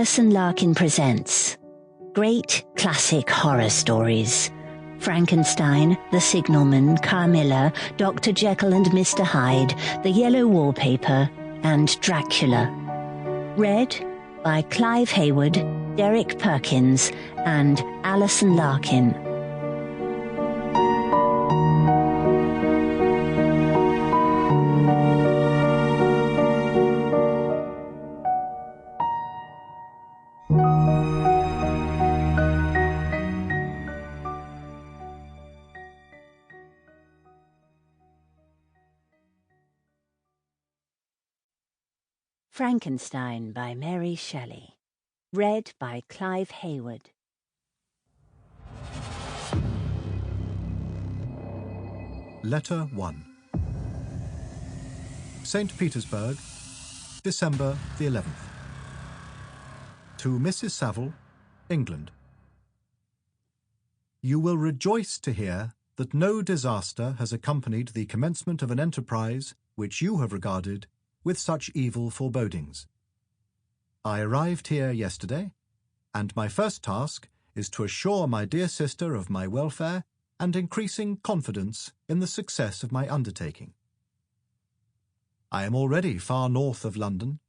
Alison Larkin presents Great Classic Horror Stories. Frankenstein, The Signalman, Carmilla, Dr. Jekyll and Mr. Hyde, The Yellow Wallpaper, and Dracula. Read by Clive Hayward, Derek Perkins, and Alison Larkin. Frankenstein by Mary Shelley. Read by Clive Hayward. Letter 1. St. Petersburg, December the 11th. To Mrs. Saville, England. You will rejoice to hear that no disaster has accompanied the commencement of an enterprise which you have regarded with such evil forebodings. I arrived here yesterday, and my first task is to assure my dear sister of my welfare and increasing confidence in the success of my undertaking. I am already far north of London,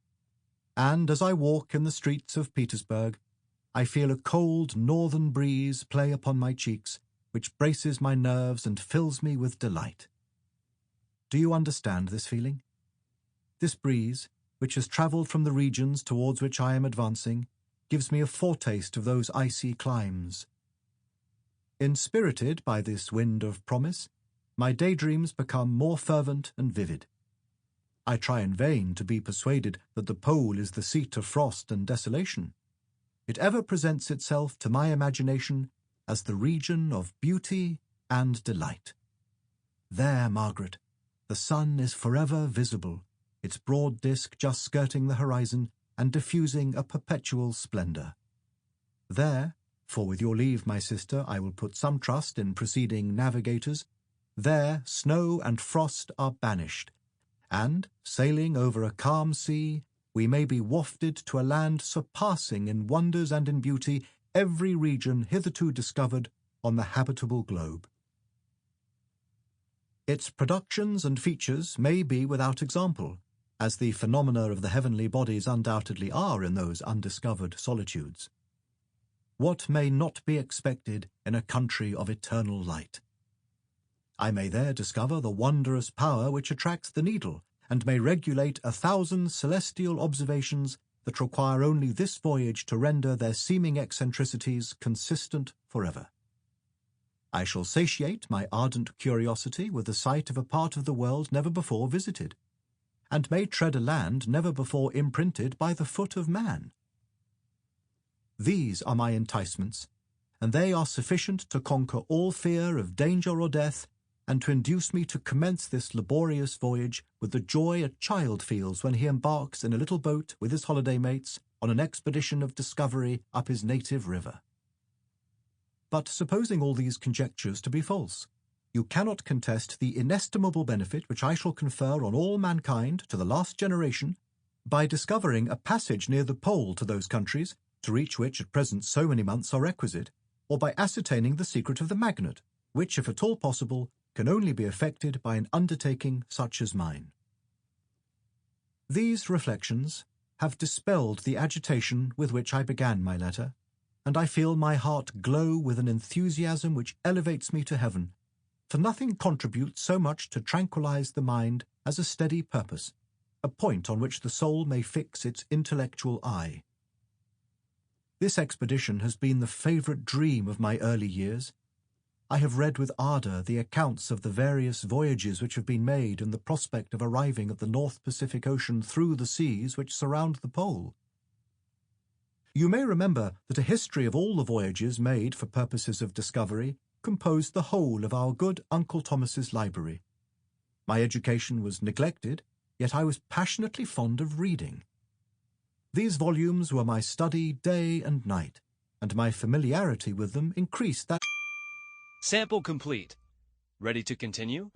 and as I walk in the streets of Petersburg, I feel a cold northern breeze play upon my cheeks, which braces my nerves and fills me with delight. Do you understand this feeling? This breeze, which has travelled from the regions towards which I am advancing, gives me a foretaste of those icy climes. Inspirited by this wind of promise, my daydreams become more fervent and vivid. I try in vain to be persuaded that the pole is the seat of frost and desolation. It ever presents itself to my imagination as the region of beauty and delight. There, Margaret, the sun is forever visible, its broad disk just skirting the horizon and diffusing a perpetual splendour. There, for with your leave, my sister, I will put some trust in preceding navigators, there snow and frost are banished, and, sailing over a calm sea, we may be wafted to a land surpassing in wonders and in beauty every region hitherto discovered on the habitable globe. Its productions and features may be without example, as the phenomena of the heavenly bodies undoubtedly are in those undiscovered solitudes. What may not be expected in a country of eternal light? I may there discover the wondrous power which attracts the needle, and may regulate 1,000 celestial observations that require only this voyage to render their seeming eccentricities consistent forever. I shall satiate my ardent curiosity with the sight of a part of the world never before visited, and may tread a land never before imprinted by the foot of man. These are my enticements, and they are sufficient to conquer all fear of danger or death, and to induce me to commence this laborious voyage with the joy a child feels when he embarks in a little boat with his holiday mates on an expedition of discovery up his native river. But supposing all these conjectures to be false, you cannot contest the inestimable benefit which I shall confer on all mankind to the last generation by discovering a passage near the pole to those countries, to reach which at present so many months are requisite, or by ascertaining the secret of the magnet, which, if at all possible, can only be effected by an undertaking such as mine. These reflections have dispelled the agitation with which I began my letter, and I feel my heart glow with an enthusiasm which elevates me to heaven, for nothing contributes so much to tranquilize the mind as a steady purpose, a point on which the soul may fix its intellectual eye. This expedition has been the favourite dream of my early years. I have read with ardour the accounts of the various voyages which have been made in the prospect of arriving at the North Pacific Ocean through the seas which surround the pole. You may remember that a history of all the voyages made for purposes of discovery composed the whole of our good Uncle Thomas's library. My education was neglected, yet I was passionately fond of reading. These volumes were my study day and night, and my familiarity with them increased that... Sample complete. Ready to continue?